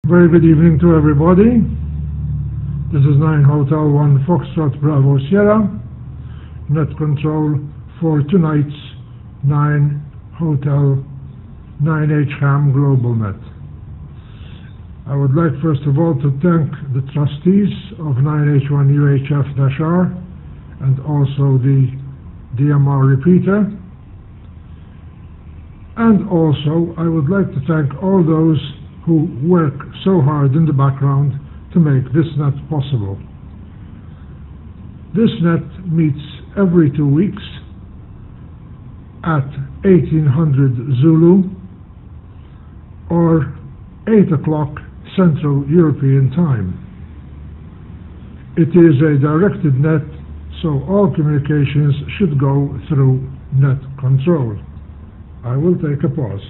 Very good evening to everybody. This is 9 Hotel 1 Foxtrot Bravo Sierra, net control for tonight's 9 Hotel 9H-HAM GlobalNet. I would like first of all to thank the trustees of 9H1 UHF-R and also the DMR repeater. And also I would like to thank all those who work so hard in the background to make this net possible. This net meets every 2 weeks at 1800 Zulu or 8 o'clock Central European Time. It is a directed net, so all communications should go through net control. I will take a pause.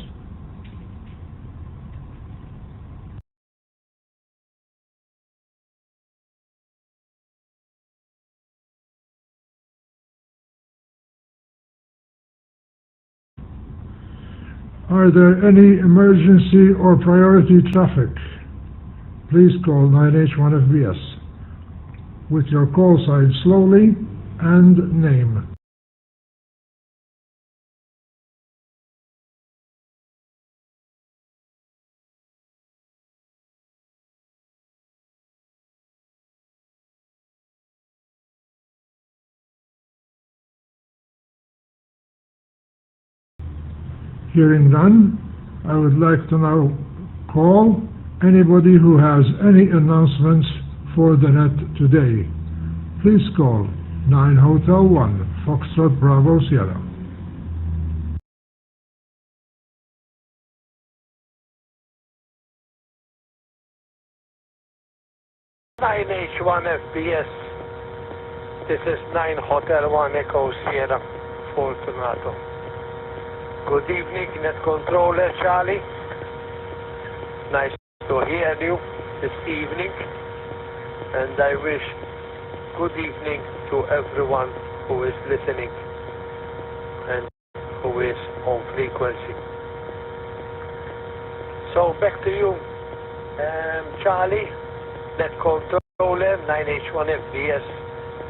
Are there any emergency or priority traffic? Please call 9H1FBS with your call sign slowly and name. Hearing none, I would like to now call anybody who has any announcements for the net today. Please call 9 Hotel 1 Foxtrot Bravo Sierra. (9H1FBS). This is 9 Hotel 1 Echo Sierra, Fortunato. Good evening, Net Controller Charlie. Nice to hear you this evening, and I wish good evening to everyone who is listening and who is on frequency. So back to you, Charlie, Net Controller 9H1FBS.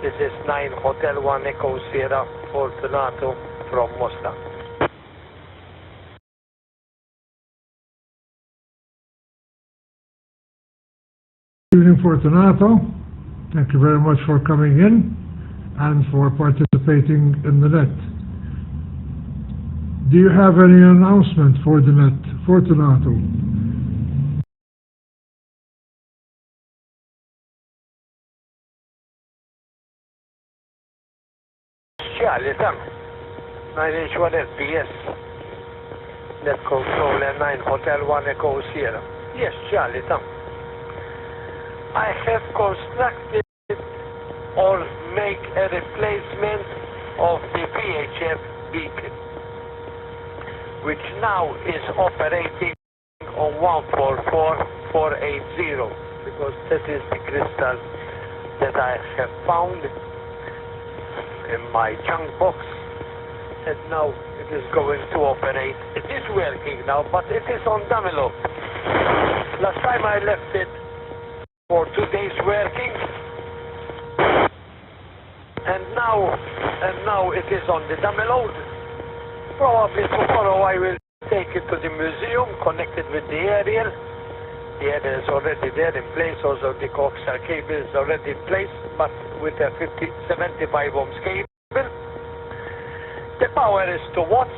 This is 9 Hotel 1 Echo Sierra, Fortunato from Mostar. Good evening, Fortunato. Thank you very much for coming in and for participating in the net. Do you have any announcement for the net, Fortunato? Charlie, 9H1FBS, Net Controller 9 Hotel 1 Echo Sierra. Yes, Charlie, I have constructed or make a replacement of the VHF beacon, which now is operating on 144480, because that is the crystal that I have found in my junk box, and now it is going to operate. It is working now, but it is on dummy load. Last time I left it for 2 days working, and now it is on the dummy load. Probably tomorrow I will take it to the museum, connect it with the aerial. The aerial is already there in place, also the coaxial cable is already in place, but with a 75 ohms cable. The power is 2 watts,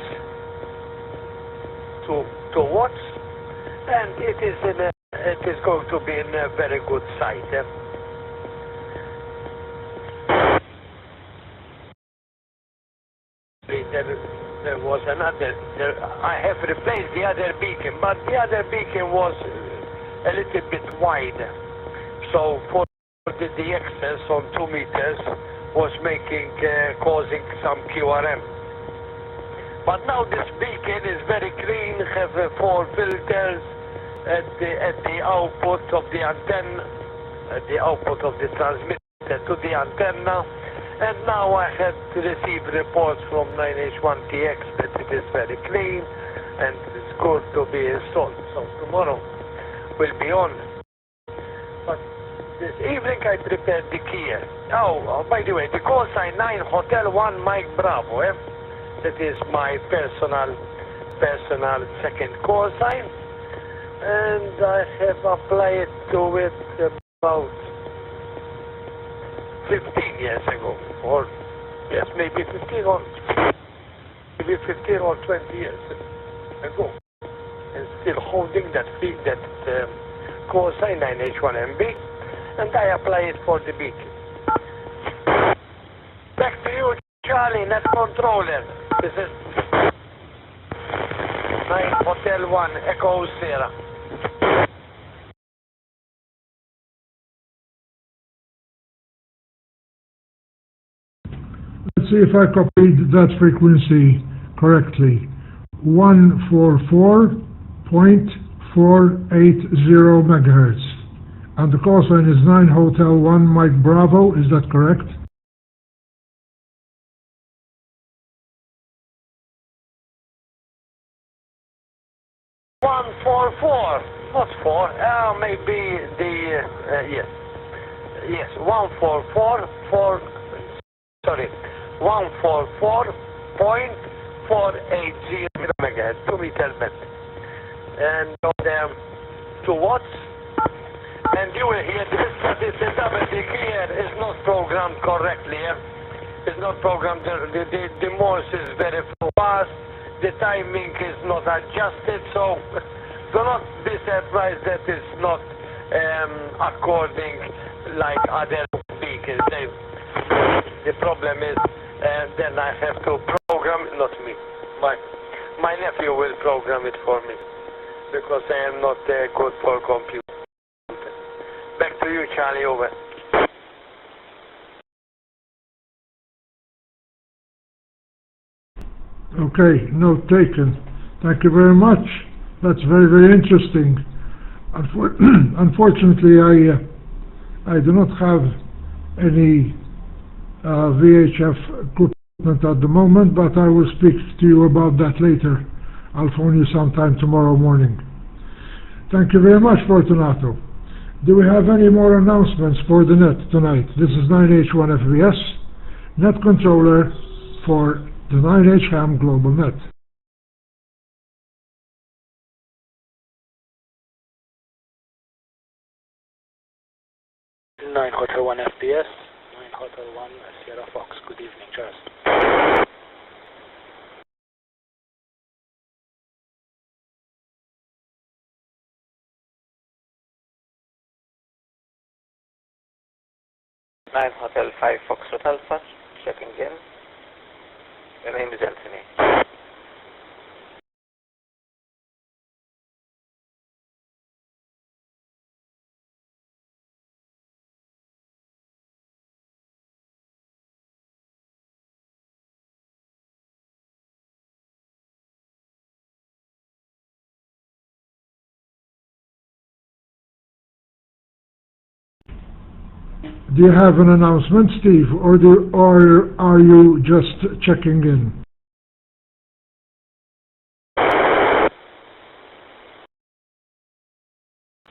2 watts, and it is going to be in a very good site. There was another, I have replaced the other beacon, but the other beacon was a little bit wide, so for the excess on 2 meters was causing some QRM. But now this beacon is very clean, have 4 filters at the output of the antenna, at the output of the transmitter to the antenna, and now I had to receive reports from 9H1TX that it is very clean and it's good to be installed. So tomorrow will be on. But this evening I prepared the key. Oh, by the way, the call sign 9 Hotel 1 Mike Bravo. That is my personal second call sign. And I have applied to it about 15 years ago. Or, yes, maybe 15 or 20 years ago. And still holding that call sign 9H-HAM, and I apply it for the beacon. Back to you, Charlie, net controller. This is 9 Hotel 1 Echo Sierra. Let's see if I copied that frequency correctly. 144.480 megahertz. And the call sign is 9 Hotel 1 Mike Bravo. Is that correct? 144, not 4, maybe the, yes, 144.480 megahertz, 2 meter band. And on 2 watts. And you will hear this, but it's a double clear, it's not programmed correctly. It's not programmed, the Morse is very fast, the timing is not adjusted, so do not be surprised that it's not according like other beacons. The problem is, then I have to program, not me, my nephew will program it for me, because I am not good for computer. Back to you, Charlie, over. Okay, note taken. Thank you very much. That's very, very interesting. Unfortunately, I do not have any VHF equipment at the moment, but I will speak to you about that later. I'll phone you sometime tomorrow morning. Thank you very much, Fortunato. Do we have any more announcements for the net tonight? This is 9H-1FBS, net controller for the 9H-HAM GlobalNet. 9 Hotel 1 FPS, 9 Hotel 1 Sierra Fox. Good evening, Charles. Nine Hotel 5 Foxtrot Alpha, checking in. Your name is Anthony. Do you have an announcement, Steve, or are you just checking in?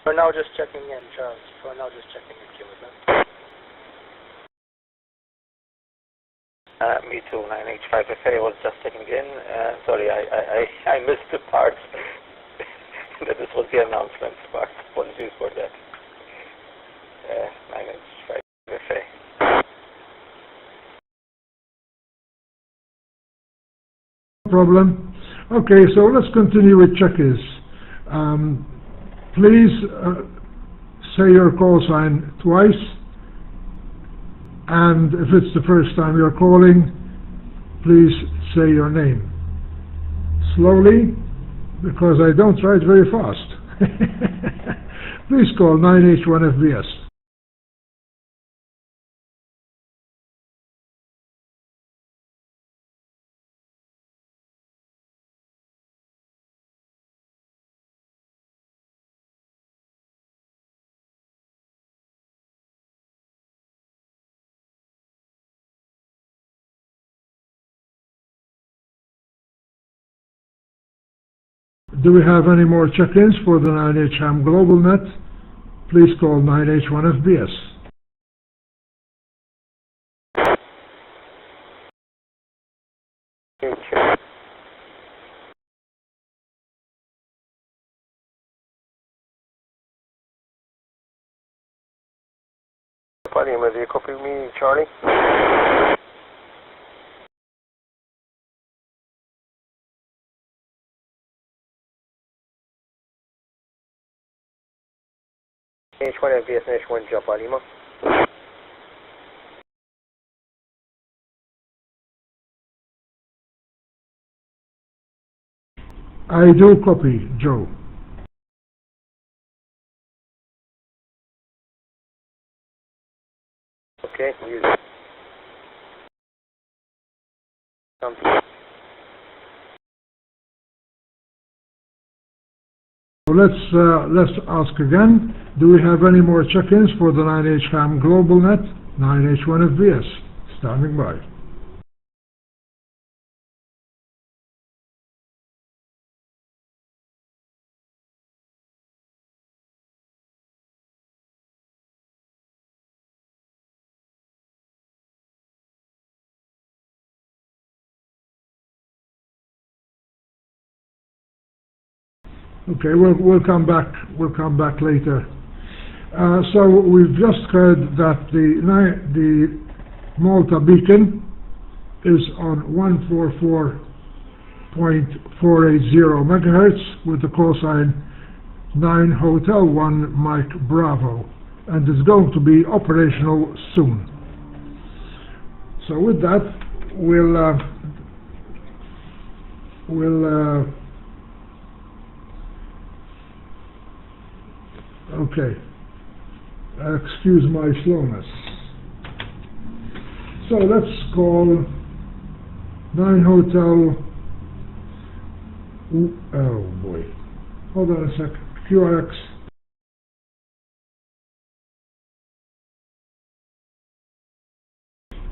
For now, just checking in, Charles. For now, just checking in, Cuba. Me too, 9H-5FA was just checking in. Sorry, I missed the part that this was the announcement part. Apologies for that. 9H-5FA. No problem. Okay, so let's continue with check-ins. Please say your call sign twice, and if it's the first time you're calling, please say your name slowly, because I don't write very fast. Please call 9H-1FBS. Do we have any more check-ins for the 9H-HAM GlobalNet? Please call 9H1FBS. Podium, you copy me, Charlie? H1FBS, H1 jump, Lima. I do copy, Joe. Okay, use it. Let's ask again. Do we have any more check-ins for the 9H-HAM GlobalNet? 9H1FBS. Standing by. Okay, we'll come back. We'll come back later. So we've just heard that the Malta beacon is on 144.480 megahertz with the call sign 9 Hotel 1 Mike Bravo, and is going to be operational soon. So with that, okay. Excuse my slowness. So let's call 9 Hotel. Oh boy. Hold on a sec. QRX.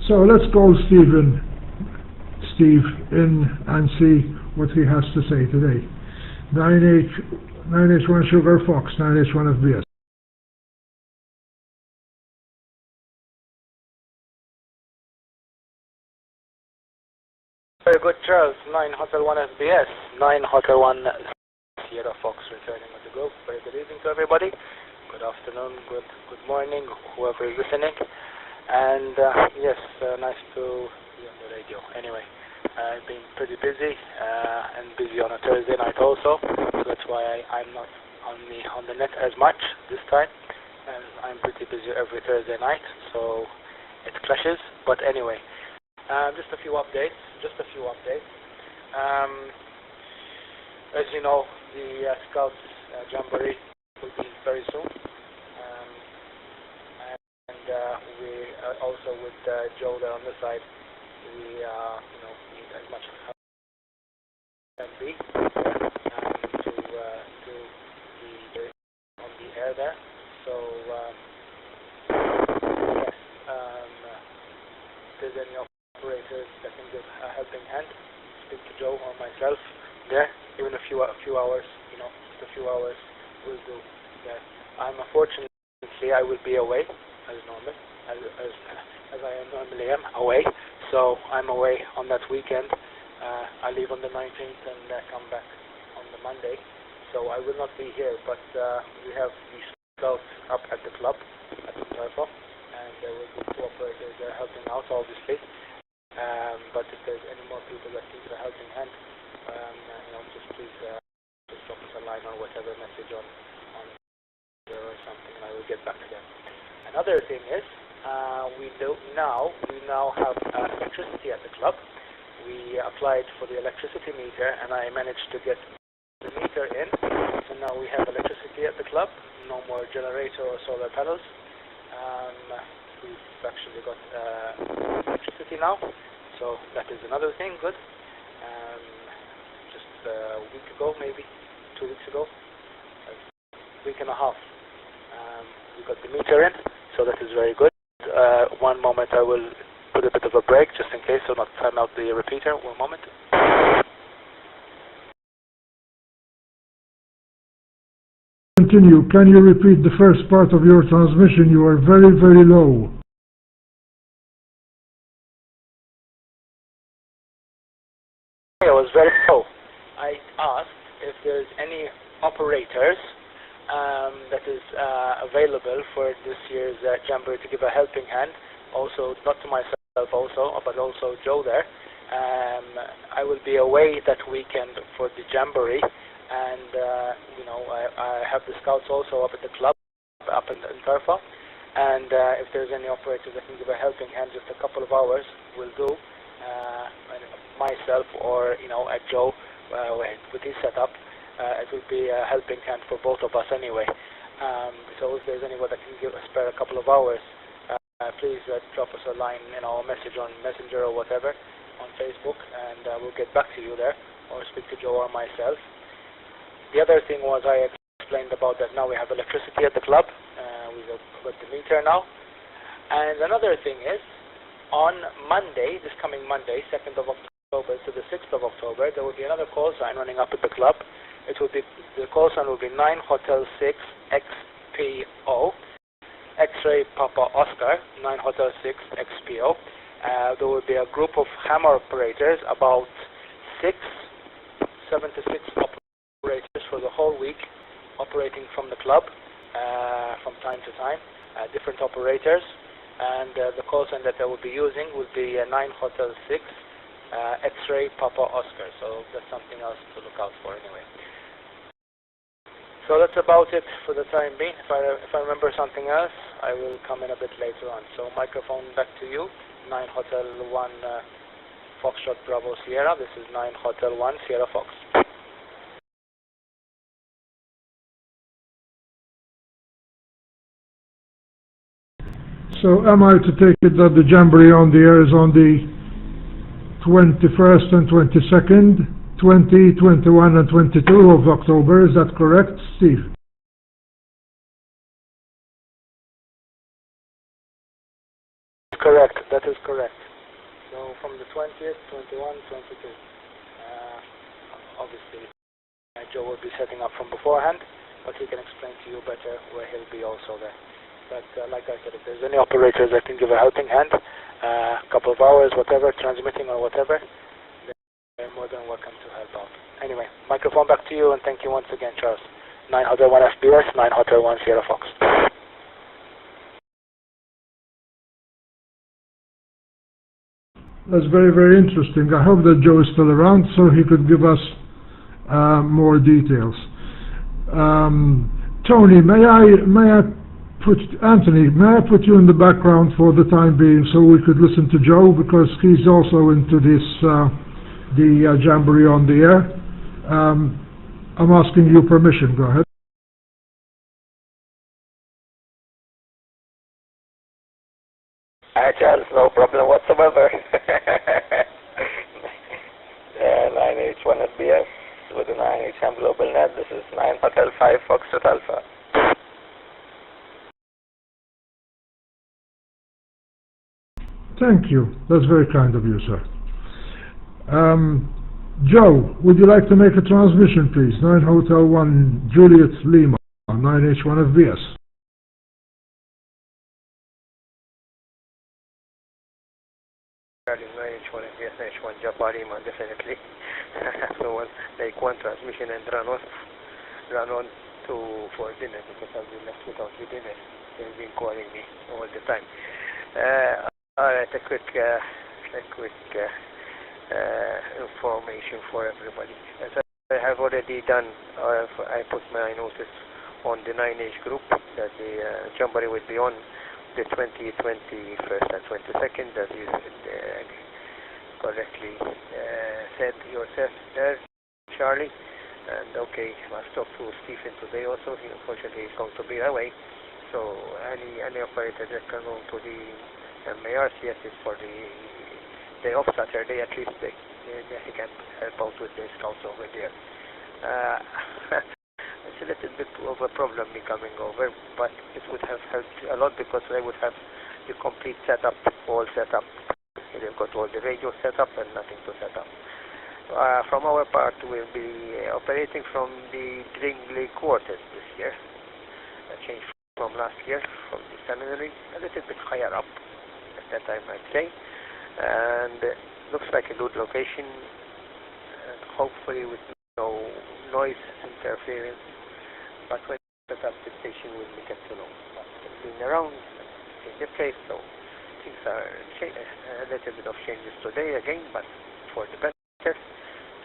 So let's call Steve in and see what he has to say today. 9H1 Sugar Fox, 9H1FBS. Very good, Charles. 9 Hotel 1 SBS. 9 Hotel 1 Sierra Fox returning on the go. Very good evening to everybody. Good afternoon, good morning, whoever is listening. And yes, nice to be on the radio. Anyway, I've been pretty busy and busy on a Thursday night also. So that's why I'm not on the net as much this time. And I'm pretty busy every Thursday night, so it clashes. But anyway, just a few updates. As you know, the Scouts Jamboree will be very soon. We also with Joe there on the side, we need as much help as can be to be on the air there. So yes, if there's any operators that can give a helping hand, speak to Joe or myself there. Even a few hours, just a few hours will do there. Unfortunately, I will be away as normal, as I normally am away. So I'm away on that weekend. I leave on the 19th and come back on the Monday. So I will not be here, but we have the scouts up at the club at the Turfo, and there will be 2 operators there helping out, obviously. But if there's any more people that need a helping hand, just please just drop us a line or whatever message on there or something, and I will get back to them. Another thing is, we now have electricity at the club. We applied for the electricity meter, and I managed to get the meter in. So now we have electricity at the club. No more generator or solar panels. We've actually got electricity now. So that is another thing good. Just a week ago, maybe 2 weeks ago, a week and a half, we got the meter in. So that is very good. One moment, I will put a bit of a break just in case, so not time out the repeater. 1 moment. continue, can you repeat the first part of your transmission? You are very, very low. It was very low. I asked if there's any operators that is available for this year's Jamboree to give a helping hand. Also, not to myself also, but also Joe there. I will be away that weekend for the Jamboree, and you know, I have the scouts also up at the club, up in Tarfa, and if there's any operators that can give a helping hand, just a couple of hours will do. Myself or at Joe with his setup, it will be a helping hand for both of us anyway. So if there's anyone that can spare a couple of hours, please drop us a line, a message on Messenger or whatever on Facebook, and we'll get back to you there, or speak to Joe or myself. The other thing was I explained about that now we have electricity at the club. We've got the meter now. And another thing is, on Monday, this coming Monday, 2nd of October to the 6th of October, there will be another call sign running up at the club. It will be, the call sign will be 9 Hotel 6 XPO, X-ray Papa Oscar, 9 Hotel 6 XPO. There will be a group of ham operators, about 7 to 6 operators for the whole week, operating from the club from time to time, different operators. And the call sign that they will be using will be 9 Hotel 6 X-ray Papa Oscar. So that's something else to look out for anyway. So that's about it for the time being. If I remember something else, I will come in a bit later on. So microphone back to you. 9 Hotel 1 Foxtrot Bravo Sierra. This is 9 Hotel 1 Sierra Fox. So am I to take it that the Jamboree on the air is on the 21st and 22nd, 20, 21 and 22 of October, is that correct, Steve? Correct, that is correct. So from the 20th, 21, 22. Obviously, Joe will be setting up from beforehand, but he can explain to you better where he'll be also there. But like I said, if there's any operators that can give a helping hand, a couple of hours, whatever, transmitting or whatever, they're more than welcome to help out. Anyway, microphone back to you, and thank you once again, Charles. 9 Hotel 1 SBS, 9 Hotel 1 Sierra Fox. That's very, very interesting. I hope that Joe is still around so he could give us more details. Tony, Anthony, may I put you in the background for the time being so we could listen to Joe, because he's also into this, the Jamboree on the air. I'm asking you permission. Go ahead. Hi, Charles, no problem whatsoever. 9H-1 SBS with the 9H-HAM GlobalNet. This is 9 Hotel 5 Foxtrot Alpha. Thank you. That's very kind of you, sir. Joe, would you like to make a transmission, please? 9 Hotel 1 Juliet Lima, 9H-1 FBS. Charlie, 9H-1 FBS, 9H-1 Jabba Lima, definitely. So like one transmission and run on for dinner, because I'll be left without the dinner. They've been calling me all the time. Alright, a quick information for everybody. As I have already done, I put my notice on the 9H group that the Jamboree will be on the 21st and 22nd, as you correctly said yourself there, Charlie. And okay, I've talked to Stephen today also. He unfortunately is going to be away. So any operator that can go to the MARCS is for the day off Saturday, at least they can help out with the scouts over there. It's a little bit of a problem me coming over, but it would have helped a lot because I would have the complete setup, all set up. They've got all the radio set up and nothing to set up. From our part, we'll be operating from the Dringley quarters this year. change from last year, from the seminary, a little bit higher up at that time, I'd say. And looks like a good location, and hopefully with no noise interference. But when we set up the station, we'll get to know. But being around, in the place, so things are a little bit of changes today again, but for the better.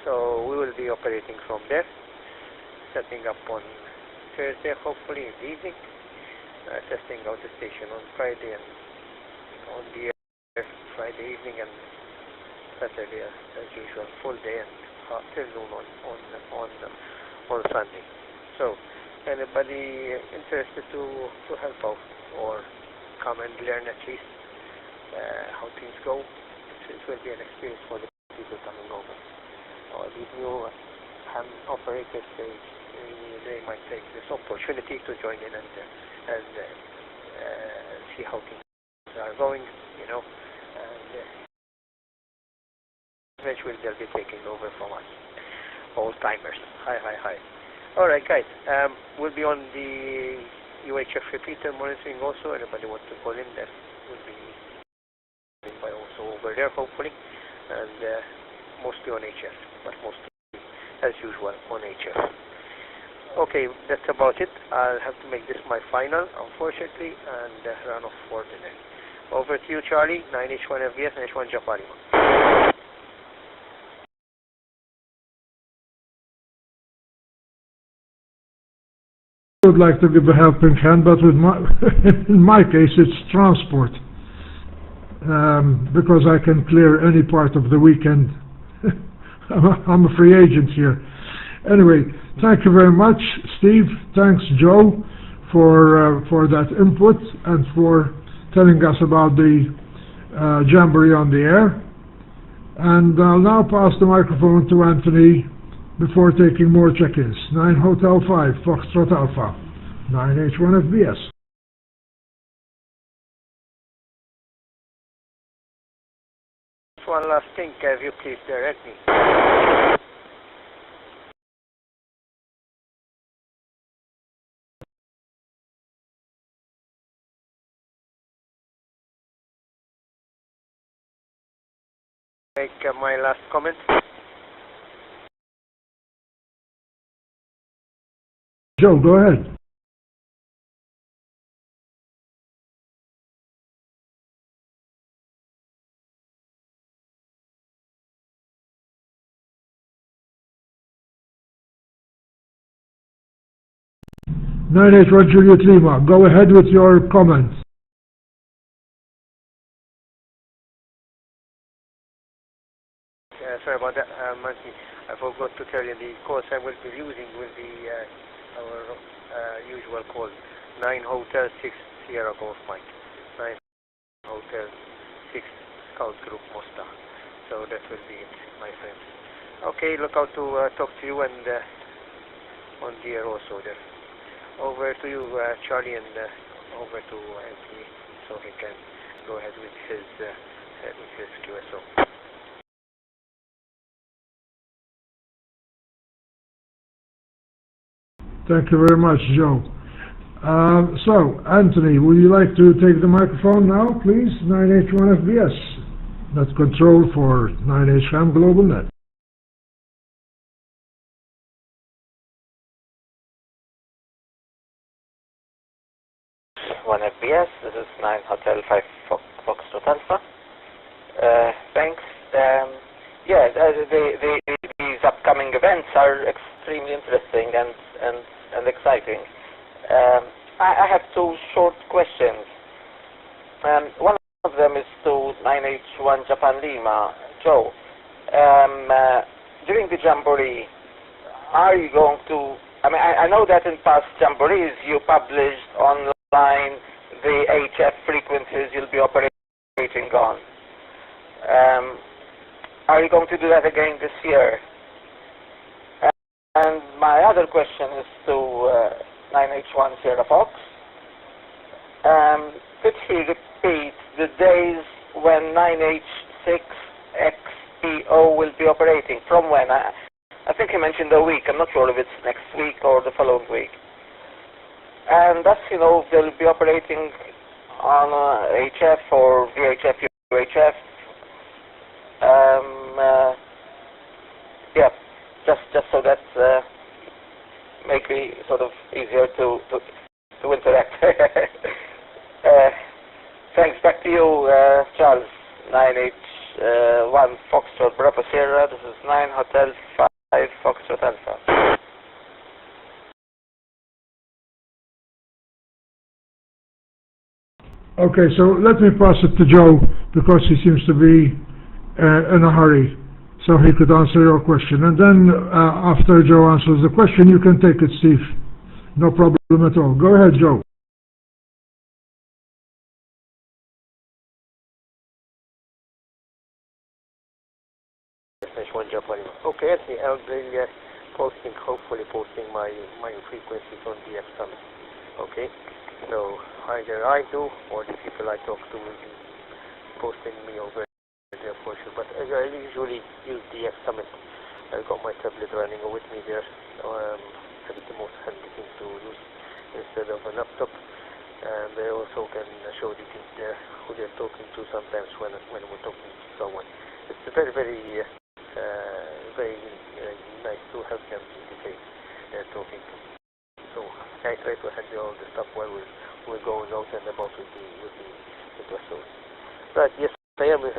So we will be operating from there, setting up on Thursday, hopefully in the evening, testing out the station on Friday and on the air Friday evening, and Saturday as usual full day, and afternoon on Sunday. So anybody interested to help out or come and learn at least how things go, it will be an experience for the people coming over. Or these new ham operators, they might take this opportunity to join in and see how things are going, you know, and eventually they'll be taking over from us, old timers. Hi. All right, guys. We'll be on the UHF repeater monitoring also. Anybody wants to call in there? We'll be also over there, hopefully, and mostly on HF, but mostly as usual on HF. Okay, that's about it. I'll have to make this my final, unfortunately, and run off for the day. Over to you, Charlie. 9H-1 FBS, 9H-1 Japan. I would like to give a helping hand, but with in my case it's transport, because I can clear any part of the weekend. I'm a free agent here. Anyway, thank you very much, Steve. Thanks, Joe, for that input and for telling us about the Jamboree on the air. And I'll now pass the microphone to Anthony before taking more check-ins. 9 Hotel 5, Foxtrot Alpha, 9H-1 FBS. One last thing, have you please direct me? Make my last comment. Joe, go ahead. Nine H-1 Juliet Lima, go ahead with your comments. Sorry about that, Monty. I forgot to tell you the course I will be using will be our usual call, 9 Hotel 6 Sierra Golf Mike, 9 Hotel 6 Scout Group Mosta. So that will be it, my friends. Okay, look out to talk to you and on the air also there. Over to you, Charlie, and over to Anthony, so he can go ahead with his QSO. Thank you very much, Joe. So, Anthony, would you like to take the microphone now, please? 9H-1 FBS. That's control for 9H-HAM GlobalNet. 1 FBS, this is 9 Hotel 5 Foxtrot Alpha. Thanks. These upcoming events are extremely interesting and exciting. I have two short questions. One of them is to 9H-1 Japan Lima. Joe, during the Jamboree, are you going to, I know that in past Jamborees you published online the HF frequencies you'll be operating on. Are you going to do that again this year? And my other question is to 9H-1 Sierra Fox. Could he repeat the days when 9H-6XPO will be operating? From when? I think he mentioned a week. I'm not sure if it's next week or the following week. and thus, they'll be operating on HF or VHF, UHF. Yeah, just so that make me sort of easier to interact. Thanks. Back to you, Charles. 9H-1 Foxtrot Bravo Sierra. This is 9 Hotel 5 Foxtrot Alpha. Okay, so let me pass it to Joe because he seems to be in a hurry, so he could answer your question. And then after Joe answers the question, you can take it, Steve. No problem at all. Go ahead, Joe. Okay, Anthony, I'll be hopefully posting my frequencies on the Summit. Okay, so either I do or the people I talk to will be posting me over there for sure. But I usually use the Summit. I've got my tablet running with me there. It's the most handy thing to use instead of a laptop. And I also can show the team there who they're talking to sometimes when we're talking to someone. It's very, very nice to have them indicate they're talking to. So I try to handle all the stuff while we're going out and about with the vessels. Right, yes, I am with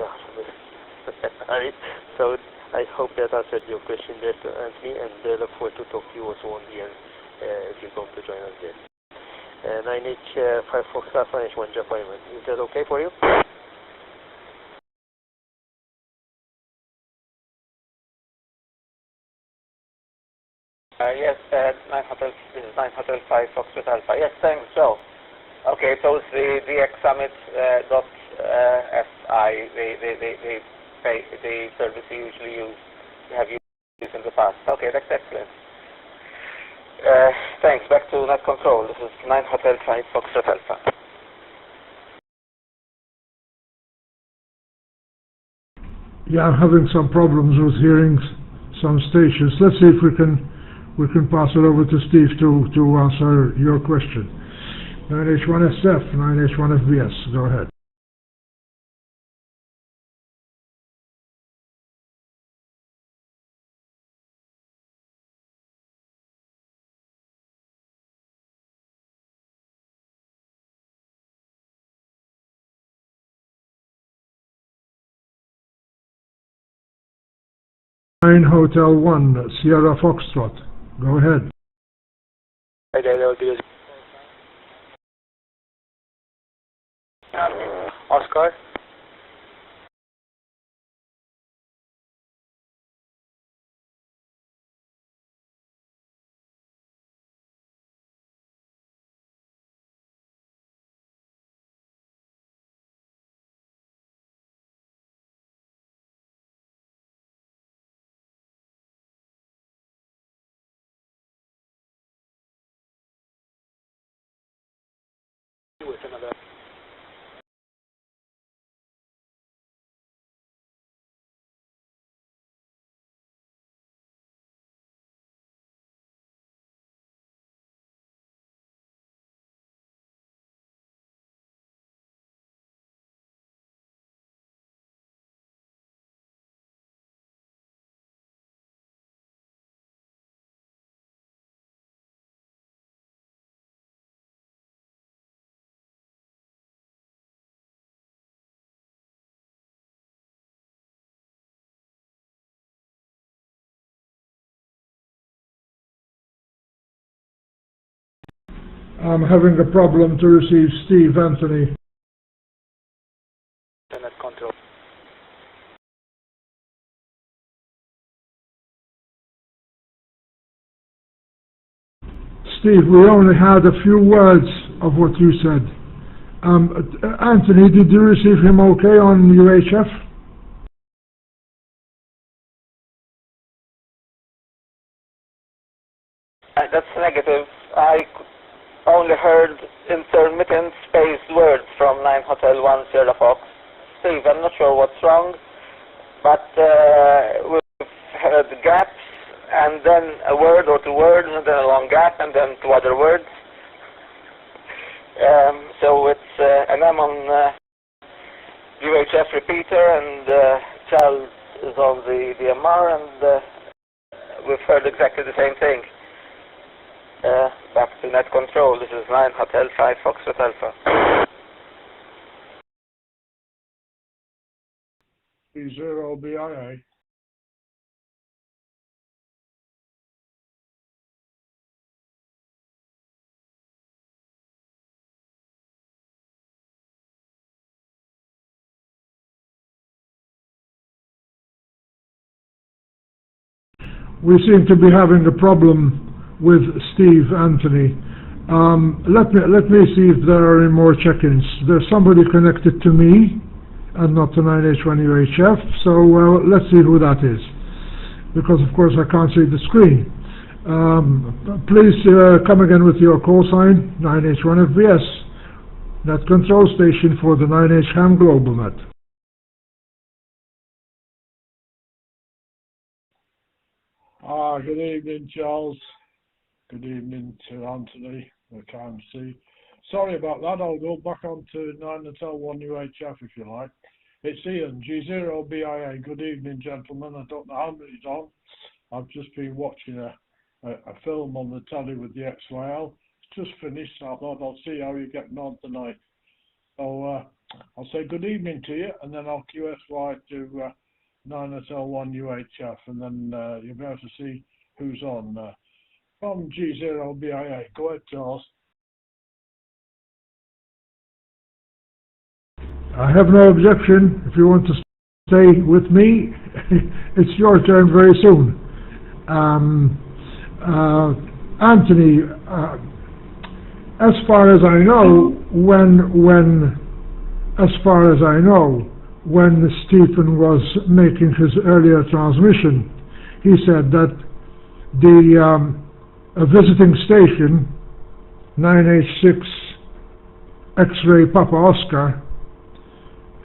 Harry. So I hope that answered your question there to Anthony, and I look forward to talk to you also on the end if you're going to join us there. 9H-5 Fox Alpha 1 Japan. Is that okay for you? Yes, 9 Hotel, this is 9 Hotel 5 Foxtrot Alpha. Yes, thanks, Joe. Okay, so it's the DXSummit.SI, the service you usually have used in the past. Okay, that's excellent. Thanks. Back to net control. This is 9 Hotel 5 Foxtrot Alpha. Yeah, I'm having some problems with hearing some stations. Let's see if we can pass it over to Steve to answer your question. 9H-1SF, 9H-1FBS. Go ahead. Hotel 1, Sierra Foxtrot. Go ahead. Hi there, that would be Oscar. With another. I'm having a problem to receive Steve, Anthony. Net control. Steve, we only had a few words of what you said. Anthony, did you receive him okay on UHF? That's negative. I only heard intermittent spaced words from 9 Hotel 1 Sierra Fox. Steve, I'm not sure what's wrong, but we've heard gaps, and then a word or two words, and then a long gap, and then two other words. So it's and I'm on UHF repeater, and Charles is on the MR, and we've heard exactly the same thing. Back to net control. This is 9 Hotel 5 Foxtrot Alpha. B0 BIA. We seem to be having a problem with Steve Anthony. Let me see if there are any more check-ins. There's somebody connected to me and not to 9H-HAM, so let's see who that is, because of course I can't see the screen. Please come again with your call sign, 9H1FBS, net control station for the 9H-HAM GlobalNet. Good evening, Charles. Good evening to Anthony. I can't see. Sorry about that. I'll go back on to 9 Hotel 1 UHF if you like. It's Ian, G0 BIA. Good evening, gentlemen. I don't know how many it's on. I've just been watching a film on the telly with the XYL. It's just finished. I thought I'll see how you're getting on tonight. So I'll say good evening to you, and then I'll QSY to 9 Hotel 1 UHF, and then you'll be able to see who's on. From G0 BIA. Go ahead, Charles. I have no objection. If you want to stay with me, it's your turn very soon. Anthony, as far as I know, when Stephen was making his earlier transmission, he said that the visiting station, 9H6 X-ray Papa Oscar,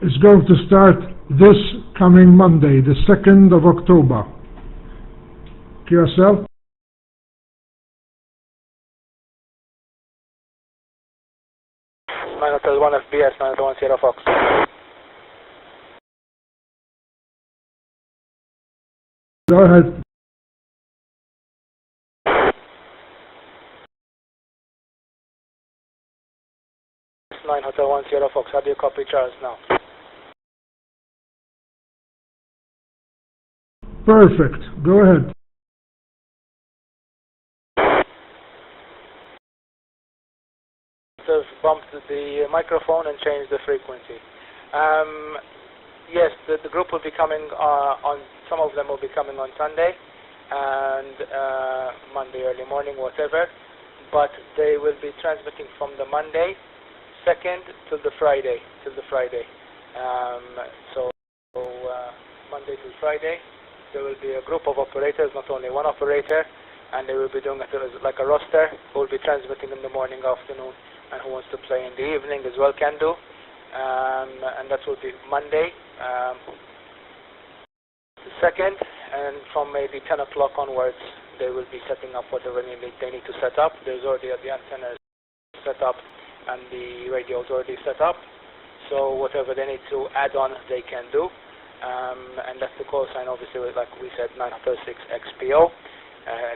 is going to start this coming Monday, the 2nd of October. QSL? Hotel 1 FBS, 901 Sierra Fox. Go ahead. Hotel 1 Sierra Fox. How do you copy Charles now? Perfect. Go ahead. Just bumped the microphone and changed the frequency. Yes, the group will be coming on. Some of them will be coming on Sunday and Monday early morning, whatever. But they will be transmitting from the Monday 2nd till the Friday. So Monday to Friday, there will be a group of operators, not only one operator, and they will be doing it like a roster. Who will be transmitting in the morning, afternoon, and who wants to play in the evening as well can do. And that will be Monday, the 2nd, and from maybe 10 o'clock onwards, they will be setting up whatever they need to set up. There's already the antennas set up, and the radio is already set up, so whatever they need to add on, they can do. And that's the call sign, obviously, like we said, 906 XPO,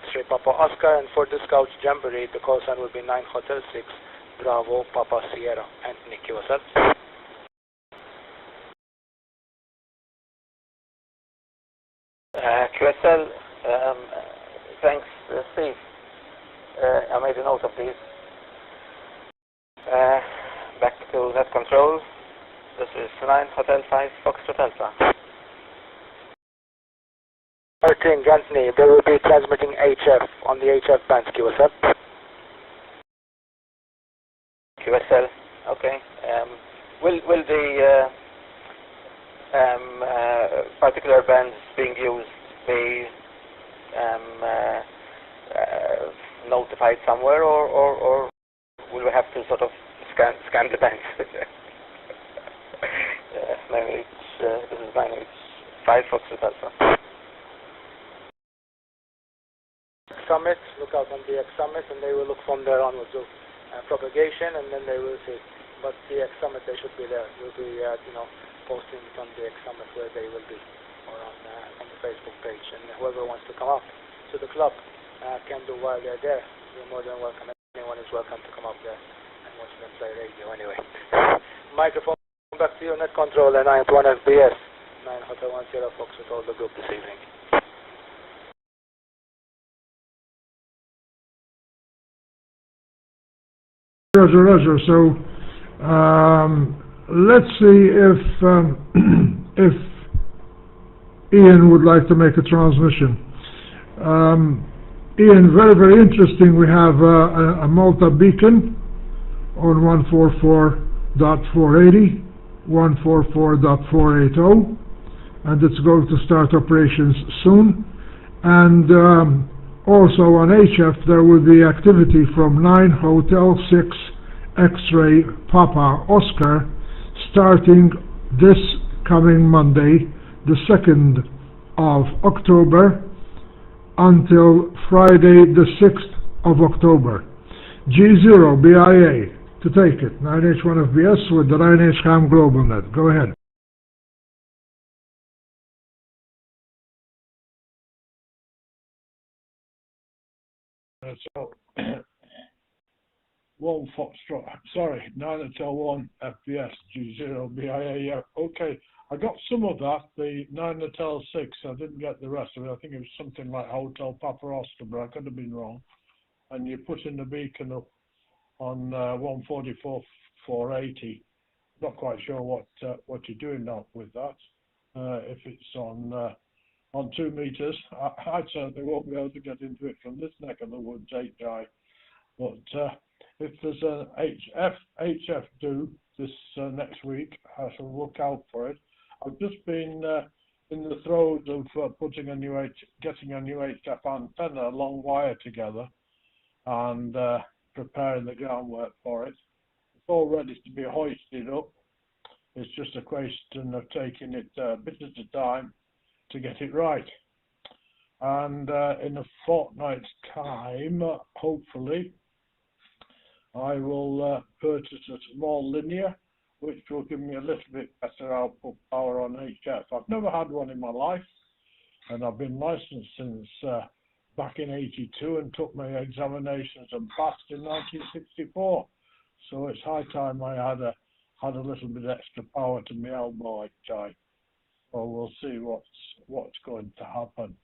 X-ray Papa Oscar, and for the Scouts Jamboree, the call sign will be 9 Hotel 6 Bravo Papa Sierra. Anthony, QSL. QSL, thanks, Steve. I made a note of these. Back to net control. This is 9 Hotel 5 Foxtrot Alpha. Thing, Anthony, they will be transmitting HF on the HF bands, QSL. QSL, okay. Will the particular bands being used be notified somewhere, or will we have to sort of scan the bands? This is 9H-5 Foxtrot Alpha. Summit, look out on the X Summit, and they will look from there onwards. So propagation, and then they will see. But the X Summit, they should be there. We'll be, posting it on the X Summit where they will be, or on the Facebook page. And whoever wants to come up to the club can do while they're there. You're more than welcome. Anyone is welcome to come up there and watch them play radio anyway. Microphone back to you, net control, and 9-1 FBS. 9 Hotel 1 Sierra Fox with all the group this evening. Roger. So let's see if Ian would like to make a transmission. Ian, very interesting. We have a Malta beacon on 144.480, 144.480, and it's going to start operations soon. And also on HF there will be activity from 9 Hotel 6 X-Ray Papa Oscar starting this coming Monday, the 2nd of October, until Friday the 6th of October. G0 BIA to take it, 9H-1 FBS with the 9H-HAM GlobalNet. Go ahead. So, 1 Foxtrot, sorry, 9 Hotel 1 FBS, G0 BIA, yeah, okay. I got some of that, the 9 Hotel 6, I didn't get the rest of it. I think it was something like Hotel Papa Oscar, but I could have been wrong. And you're putting the beacon up on 144.480. Not quite sure what you're doing now with that. If it's on 2 meters, I certainly won't be able to get into it from this neck of the woods, HI. But if there's an HF due this next week, I shall look out for it. I've just been in the throes of getting a new HF antenna, a long wire together, and preparing the groundwork for it. It's all ready to be hoisted up. It's just a question of taking it a bit at a time to get it right. And in a fortnight's time, hopefully, I will purchase a small linear, which will give me a little bit better output power on HF. I've never had one in my life, and I've been licensed since back in '82 and took my examinations and passed in 1964. So it's high time I had a little bit extra power to my elbow, HI. So we'll see what's going to happen,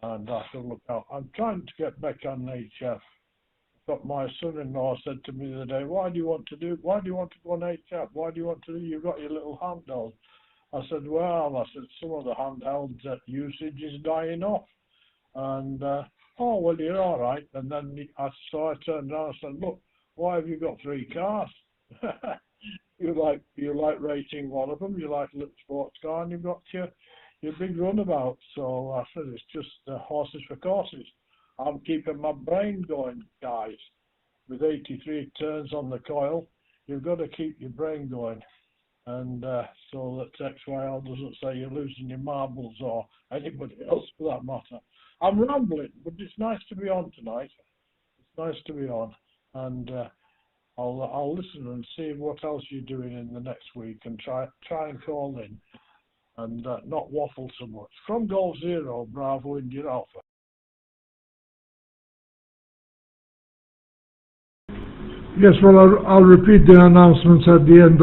and I shall look out. I'm trying to get back on HF. But my son-in-law said to me the other day, why do you want to go on HF? Why do you want to you've got your little handheld? I said, some of the handhelds usage is dying off. And, oh, well, you're all right. And then I turned around and said, look, why have you got 3 cars? you like racing one of them, you like a little sports car, and you've got your big runabout. So I said, it's just horses for courses. I'm keeping my brain going, guys. With 83 turns on the coil, you've got to keep your brain going. And so that XYL doesn't say you're losing your marbles, or anybody else for that matter. I'm rambling, but it's nice to be on tonight. It's nice to be on. And I'll listen and see what else you're doing in the next week, and try and call in and not waffle so much. From Golf Zero, Bravo India Alpha. Yes, well, I'll repeat the announcements at the end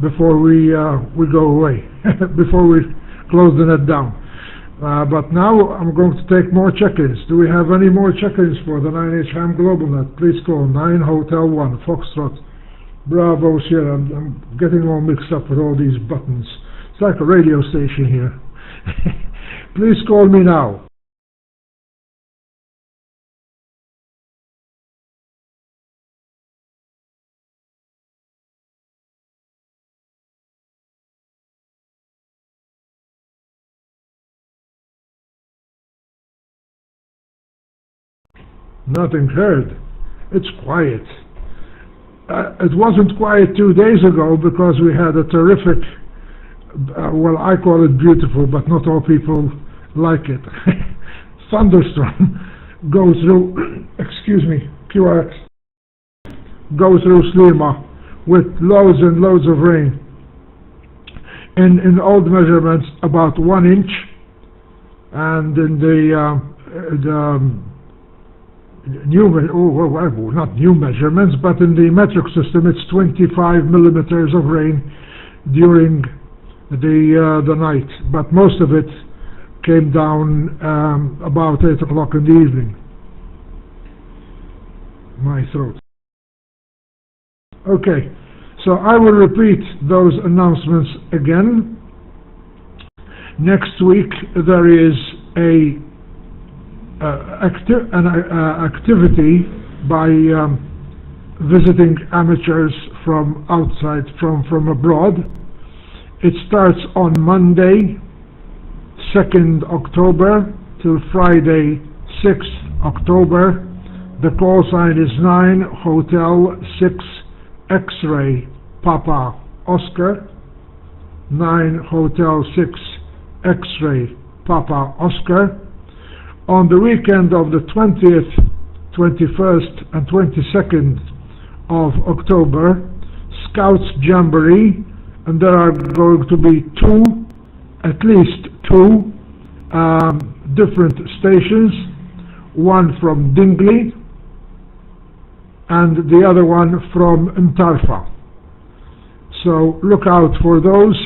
before we go away, before we close the net down. But now I'm going to take more check-ins. Do we have any more check-ins for the 9H-HAM GlobalNet? Please call 9 Hotel 1 Foxtrot Bravo Sierra. I'm getting all mixed up with all these buttons. It's like a radio station here. Please call me now. Nothing heard. It's quiet. It wasn't quiet 2 days ago because we had a terrific, well, I call it beautiful, but not all people like it. Thunderstorm go through, excuse me, QRX go through Slima with loads and loads of rain. In old measurements, about 1 inch, and in the not new measurements, but in the metric system, it's 25 millimeters of rain during the night. But most of it came down about 8 o'clock in the evening. My throat. Okay, so I will repeat those announcements again. Next week there is an activity by visiting amateurs from outside, from abroad. It starts on Monday, 2nd October, till Friday, 6th October. The call sign is 9 Hotel 6 X-Ray Papa Oscar. 9 Hotel 6 X-Ray Papa Oscar. On the weekend of the 20th, 21st and 22nd of October, Scouts Jamboree, and there are going to be at least two different stations, one from Dingley and the other one from Mtarfa. So look out for those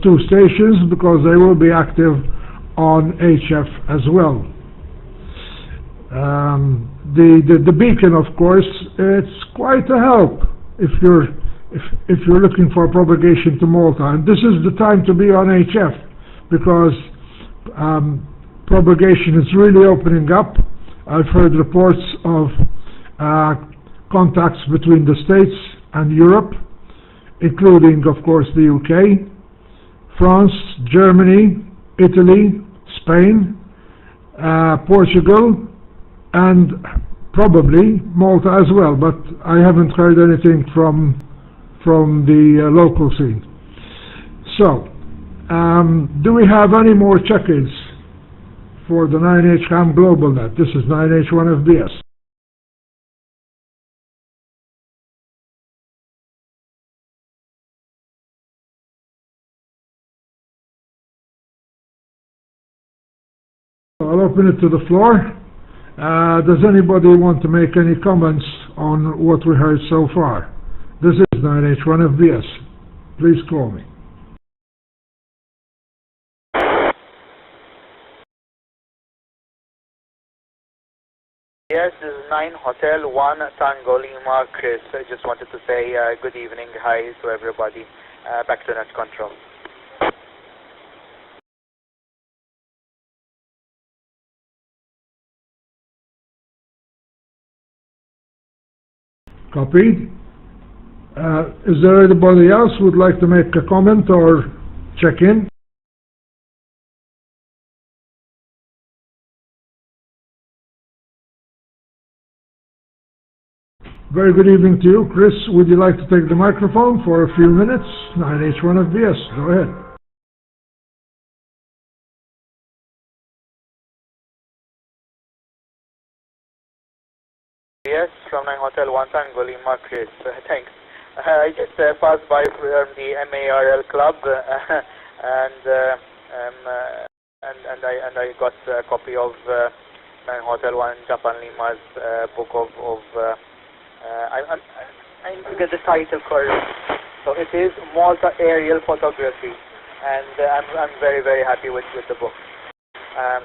two stations, because they will be active on HF as well. The beacon, of course, it's quite a help if you're looking for propagation to Malta, and this is the time to be on HF, because propagation is really opening up. I've heard reports of contacts between the States and Europe, including, of course, the UK, France, Germany, Italy, Spain, Portugal, and probably Malta as well, but I haven't heard anything from the local scene. So, do we have any more check-ins for the 9H-HAM GlobalNet? This is 9H1FBS. I'll open it to the floor. Does anybody want to make any comments on what we heard so far? This is 9H1FBS. Please call me. Yes, this is 9 Hotel 1 Tango Lima Chris. I just wanted to say good evening, hi to everybody. Back to net control. Copied. Is there anybody else who would like to make a comment or check in? Very good evening to you. Chris, would you like to take the microphone for a few minutes? 9H1FBS, go ahead. Yes, from 9 Hotel 1 Tango Lima Chris. Thanks. I just passed by from the MARL club and I got a copy of 9 Hotel 1 Japan Lima's book of I need to get the title correct. So it is Malta Aerial Photography, and I'm very, very happy with the book.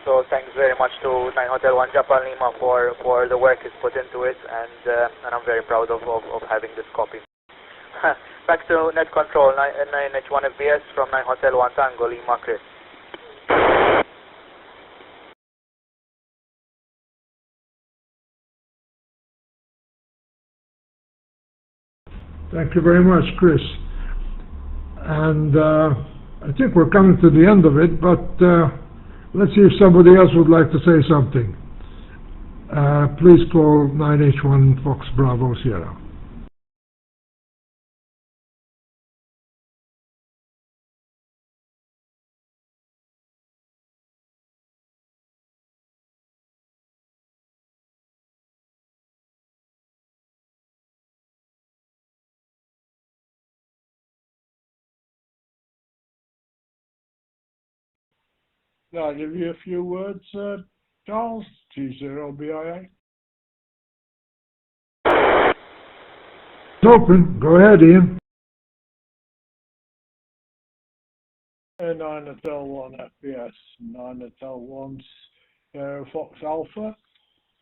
So thanks very much to 9 Hotel 1 Japan Lima for the work it's put into it, and I'm very proud of having this copy. Back to net control, 9H1FBS from 9 Hotel 1 Tango Lima Chris. Thank you very much, Chris. And I think we're coming to the end of it, but let's see if somebody else would like to say something. Please call 9H1 Fox Bravo Sierra. I'll give you a few words, Charles. G0BIA. It's open. Go ahead, Ian. 9H-1 FPS, 9H-1 Fox Alpha,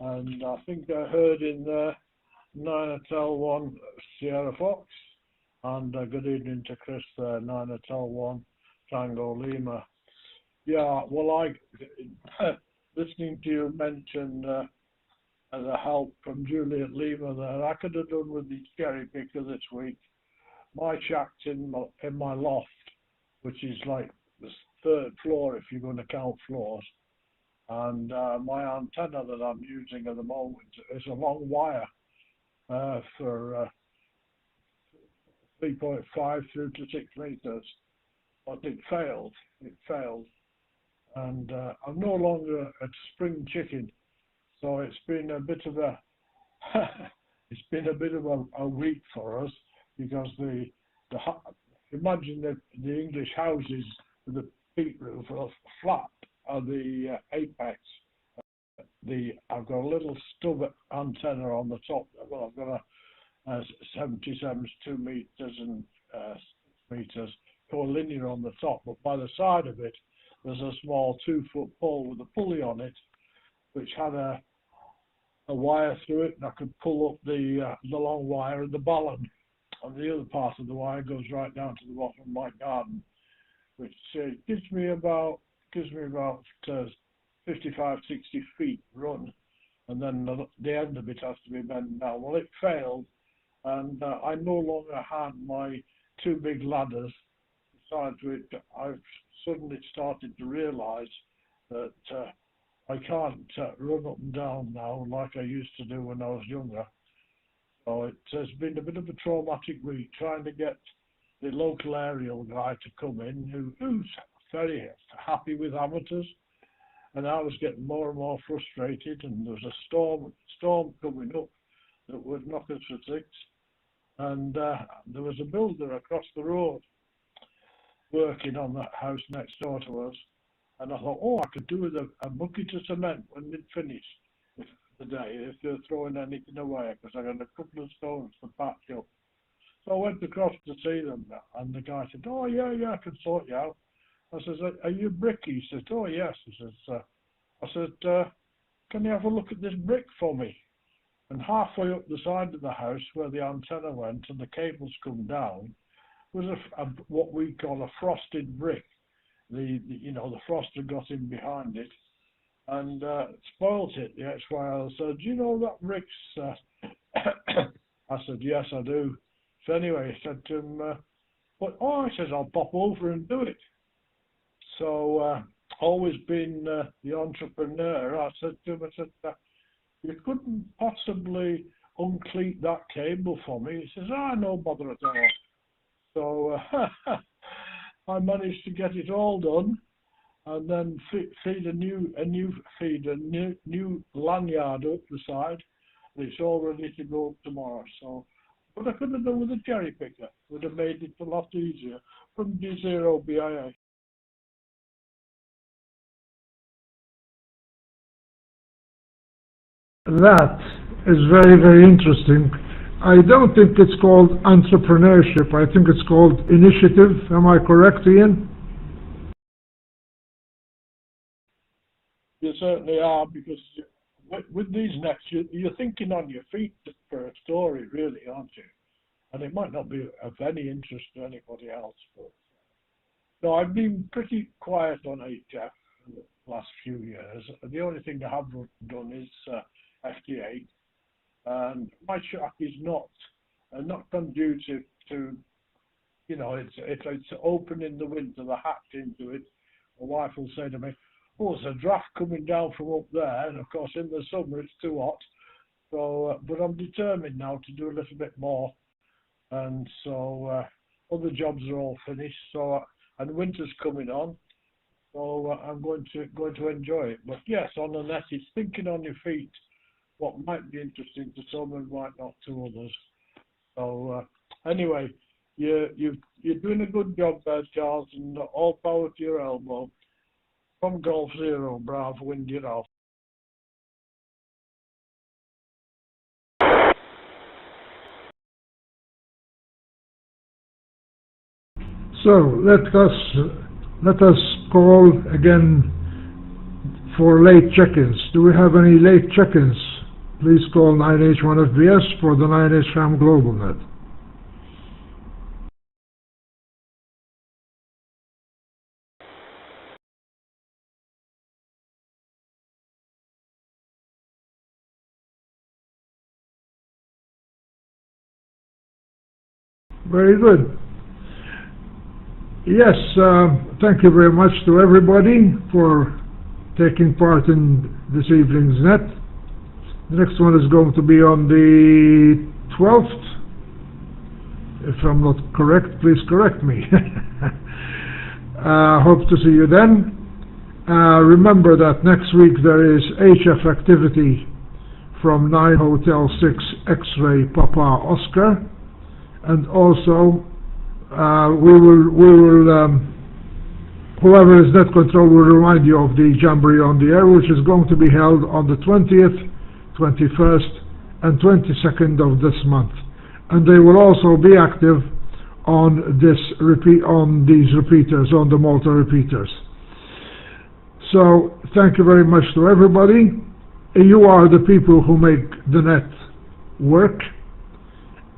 and I think I heard in there 9H-1 Sierra Fox, and good evening to Chris there, 9H-1 Tango Lima. Yeah, well, listening to you mention the help from Juliet Lima there, I could have done with the cherry picker this week. My shack's in my loft, which is like the third floor if you're going to count floors. And my antenna that I'm using at the moment is a long wire for 3.5 through to 6 meters. But it failed. And I'm no longer a spring chicken. So it's been a bit of a a week for us, because imagine the English houses with the peak roof are flat are the apex. I've got a little stub antenna on the top. Well, I've got a 77 2 meters and 6 meters collinear on the top, but by the side of it there's a small 2-foot pole with a pulley on it, which had a wire through it, and I could pull up the long wire and the ballon. And the other part of the wire goes right down to the bottom of my garden, which gives me about 55, 60 feet run, and then the end of it has to be bent down. Well, it failed, and I no longer had my 2 big ladders. Besides which, I've suddenly started to realise that I can't run up and down now like I used to do when I was younger. So it has been a bit of a traumatic week trying to get the local aerial guy to come in, who's very happy with amateurs, and I was getting more and more frustrated, and there was a storm coming up that would knock us for 6, and there was a builder across the road working on that house next door to us, and I thought, I could do with a bucket of cement when they'd finished the day, if they're throwing anything away, because I got a couple of stones to patch up. So I went across to see them, and the guy said, yeah, I can sort you out. I said, are you bricky? He said, oh yes. He says, I said, can you have a look at this brick for me? And halfway up the side of the house where the antenna went and the cables come down was what we call a frosted brick. The frost had got in behind it and spoilt it. The ex-wire said, do you know that brick's... I said, yes, I do. So anyway, he said to him, he says, I'll pop over and do it. So, always been the entrepreneur, I said to him, you couldn't possibly uncleat that cable for me. He says, no bother at all. So, I managed to get it all done, and then feed a new lanyard up the side. And it's all ready to go up tomorrow. So, but I could have done with a cherry picker. Would have made it a lot easier from G0BIA. That is very, very interesting. I don't think it's called entrepreneurship. I think it's called initiative. Am I correct, Ian? You certainly are, because with these nets, you're thinking on your feet for a story, really, aren't you? And it might not be of any interest to anybody else. But no, I've been pretty quiet on HF for the last few years. The only thing I have done is FT8. And my shack is not conducive to, it's open in the winter, the hatch into it. My wife will say to me, there's a draft coming down from up there, and of course in the summer it's too hot. So, but I'm determined now to do a little bit more, and so other jobs are all finished. So, and winter's coming on, so I'm going to enjoy it. But yes, on the net, it's thinking on your feet. What might be interesting to some and might not to others. So anyway, you're doing a good job there, Charles, and all power to your elbow. From Golf Zero, Bravo, India Alpha. So let us call again for late check-ins. Do we have any late check-ins? Please call 9H-1FBS for the 9H-HAM GlobalNet. Very good. Yes, thank you very much to everybody for taking part in this evening's net. The next one is going to be on the 12th. If I'm not correct, please correct me. Hope to see you then. Remember that next week there is HF activity from 9 Hotel 6 X-Ray Papa Oscar, and also whoever is net control will remind you of the Jamboree on the Air, which is going to be held on the 20th, 21st and 22nd of this month, and they will also be active on these repeaters, on the Malta repeaters. So thank you very much to everybody. You are the people who make the net work,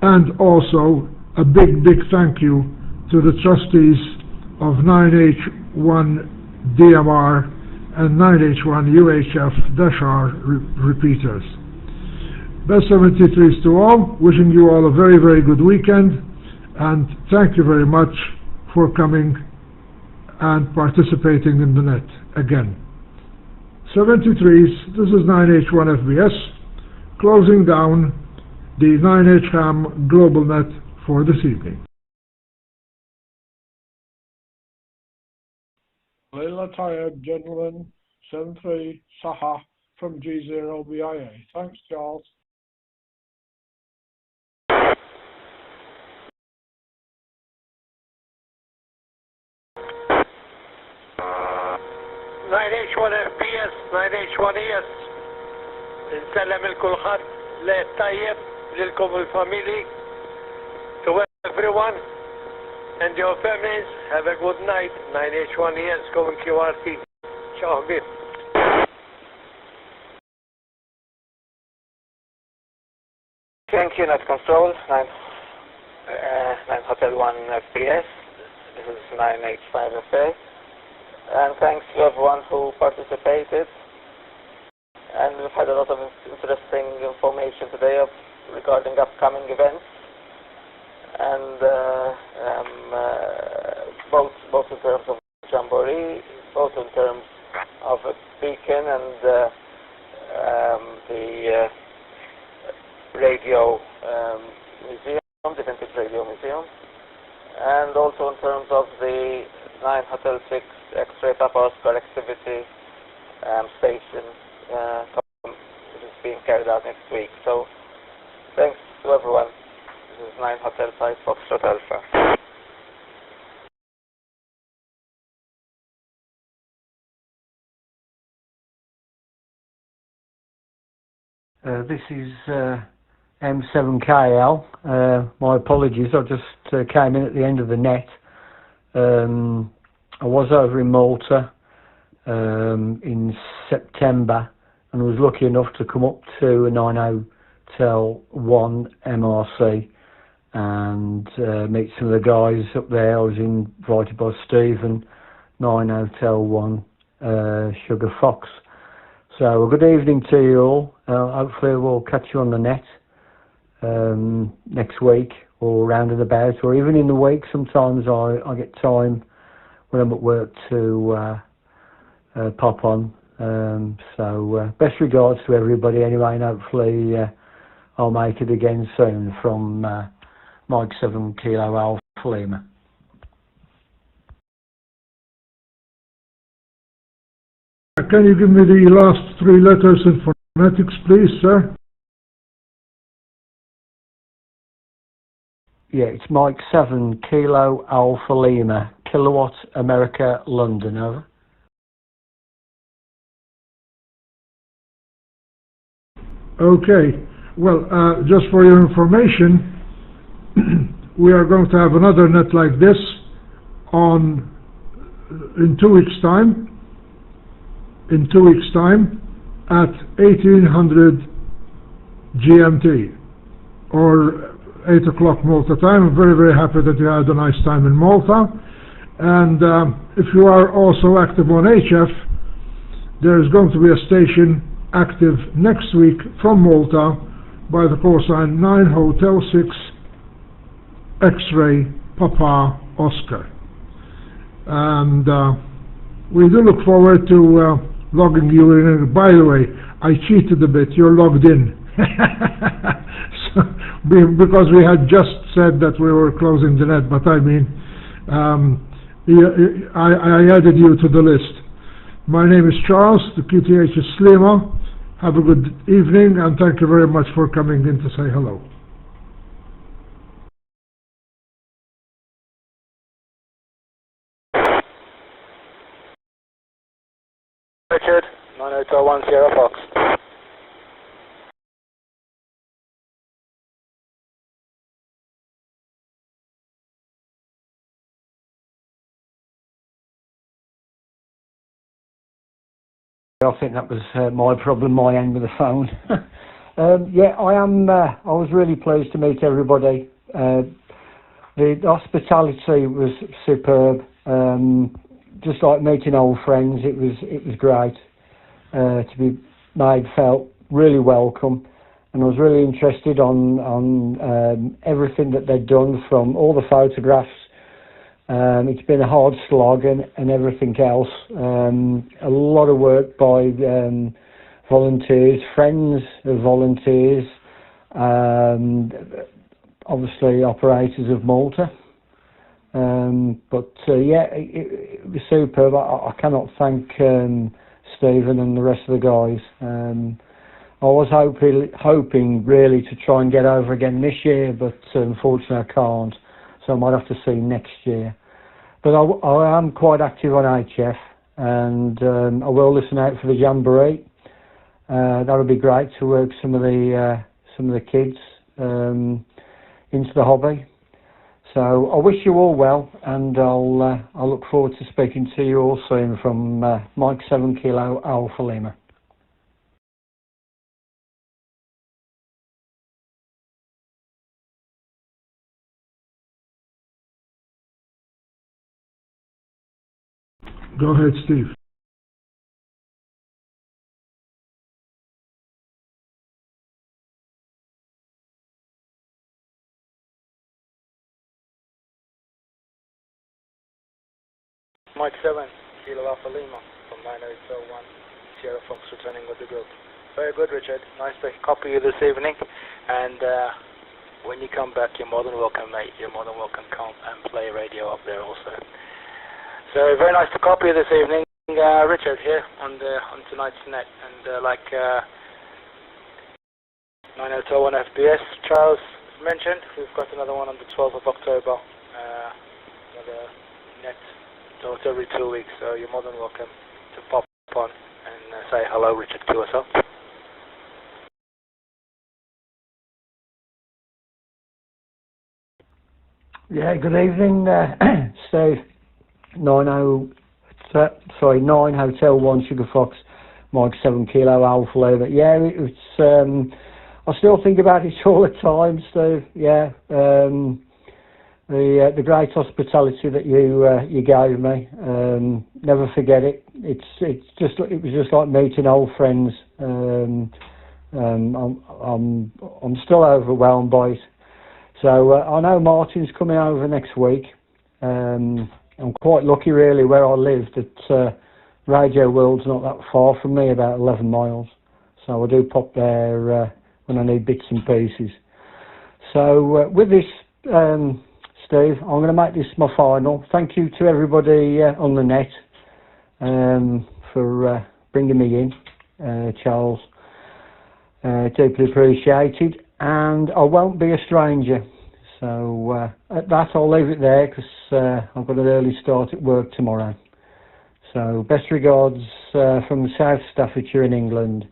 and also a big thank you to the trustees of 9H1DMR and 9H1UHF-R repeaters. Best 73s to all, wishing you all a very good weekend, and thank you very much for coming and participating in the net again. 73s, this is 9H1FBS, closing down the 9H-HAM GlobalNet for this evening. Leila Tayeb, gentlemen, 73 Saha from G0BIA. Thanks, Charles. FPS 9H1ES نسلم الكل خط للطيب للكم الفاميلي. To everyone and your families, have a good night. 9H1ES going QRT. Ciao, Habib. Thank you, Net Control, 9 Hotel 1 FPS. This is 9H5 FA. And thanks to everyone who participated. And we've had a lot of interesting information today regarding upcoming events. And both in terms of Jamboree, both in terms of a beacon and the radio museum, the Vintage Radio Museum, and also in terms of the 9 Hotel 6 X-Ray Papa Oscar activity station, which is being carried out next week. So, thanks to everyone. This is 9 Hotel 5 Foxtrot Alpha. This is M7KL. My apologies, I just came in at the end of the net. I was over in Malta in September and was lucky enough to come up to a 9 Hotel 1 MRC and meet some of the guys up there. I was invited by Stephen, 9 Hotel 1 Sugar Fox. So a good evening to you all. Hopefully we'll catch you on the net next week or round and about, or even in the week. Sometimes I get time when I'm at work to pop on. So best regards to everybody anyway, and hopefully I'll make it again soon from Mike 7 Kilo Alpha Lima. Can you give me the last three letters in phonetics, please, sir? Yeah, it's Mike 7 Kilo Alpha Lima, Kilowatt America London, over. Okay. Well, just for your information, we are going to have another net like this in 2 weeks' time. In 2 weeks' time, at 1800 GMT, or 8 o'clock Malta time. I'm very, very happy that you had a nice time in Malta. And if you are also active on HF, there is going to be a station active next week from Malta by the call sign 9 Hotel 6 X-Ray Papa Oscar. And we do look forward to logging you in. By the way, I cheated a bit. You're logged in. So, because we had just said that we were closing the net, but I mean, I added you to the list. My name is Charles. The QTH is Slima. Have a good evening, and thank you very much for coming in to say hello. Richard, 9H-HAM Sierra Fox. I think that was my problem, my end with the phone. Yeah, I was really pleased to meet everybody. The hospitality was superb. Just like meeting old friends, it was great to be felt really welcome, and I was really interested on everything that they'd done, from all the photographs. It's been a hard slog and everything else. A lot of work by volunteers, friends of volunteers, obviously operators of Malta. But yeah, it was superb. I cannot thank Stephen and the rest of the guys. I was hoping really to try and get over again this year, but unfortunately I can't. So I might have to see next year. But I am quite active on HF, and I will listen out for the Jamboree. That would be great to work some of the kids into the hobby. So I wish you all well, and I'll look forward to speaking to you all soon from Mike 7 Kilo Alpha Lima. Go ahead, Steve. Mike 7 Kilo Alpha Lima from 9H-HAM Sierra Fox returning with the group. Very good, Richard. Nice to copy you this evening, and when you come back, you're more than welcome, mate. You're more than welcome to come and play radio up there also. So very nice to copy you this evening, Richard, here on tonight's net. And like 9H-HAM FBS Charles mentioned, we've got another one on the 12th of October. Another net. So it's every 2 weeks, so you're more than welcome to pop on and say hello, Richard, to us up. Yeah, good evening, Steve. 9 Hotel 1 Sugar Fox, Mike 7 Kilo Alpha Lima. Yeah, it's I still think about it all the time, Steve. Yeah, the great hospitality that you gave me, never forget it. It was just like meeting old friends. I'm still overwhelmed by it. So I know Martin's coming over next week. I'm quite lucky really where I live that Radio World's not that far from me, about 11 miles. So I do pop there when I need bits and pieces. So with this, Steve, I'm going to make this my final. Thank you to everybody on the net for bringing me in, Charles. Deeply appreciated, and I won't be a stranger. So at that I'll leave it there, because I've got an early start at work tomorrow. So best regards from South Staffordshire in England.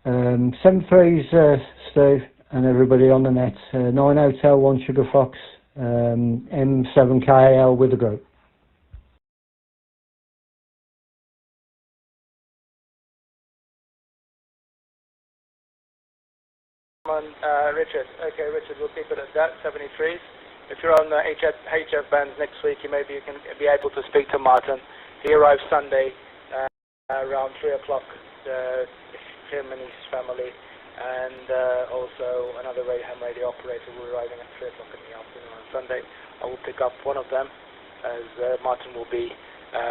73's Steve and everybody on the net. 9 Hotel 1 Sugar Fox, M7KL with the group. Richard. Okay, Richard, we'll keep it at that, 73s. If you're on the HF bands next week, maybe you can be able to speak to Martin. He arrives Sunday around 3 o'clock, him and his family, and also another ham radio operator will be arriving at 3 o'clock in the afternoon on Sunday. I will pick up one of them, as Martin will be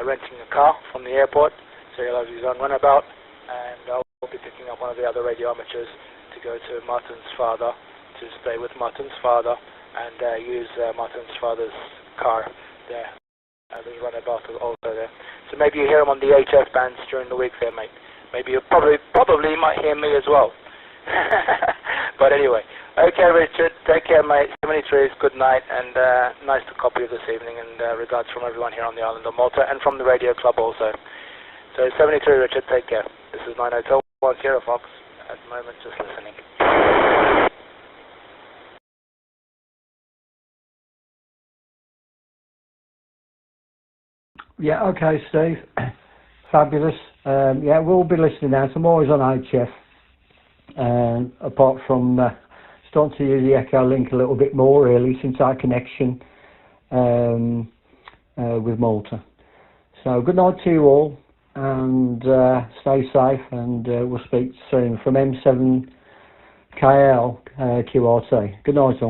renting a car from the airport, so he'll have his own runabout, and I'll be picking up one of the other radio amateurs to go to Martin's father, to stay with Martin's father, and use Martin's father's car there. There's a runabout also there. So maybe you hear him on the HF bands during the week there, mate. Maybe you probably might hear me as well. But anyway, okay, Richard, take care, mate. 73s, good night, and nice to copy you this evening, and regards from everyone here on the island of Malta, and from the radio club also. So 73, Richard, take care. This is 9 Hotel 1 Sierra Fox. At the moment, just listening. Yeah, okay, Steve. Fabulous. Yeah, we'll be listening out. I'm always on HF. Apart from starting to use the Echo link a little bit more, really, since our connection with Malta. So, good night to you all, and stay safe, and we'll speak soon from M7KL QRT. Good night all.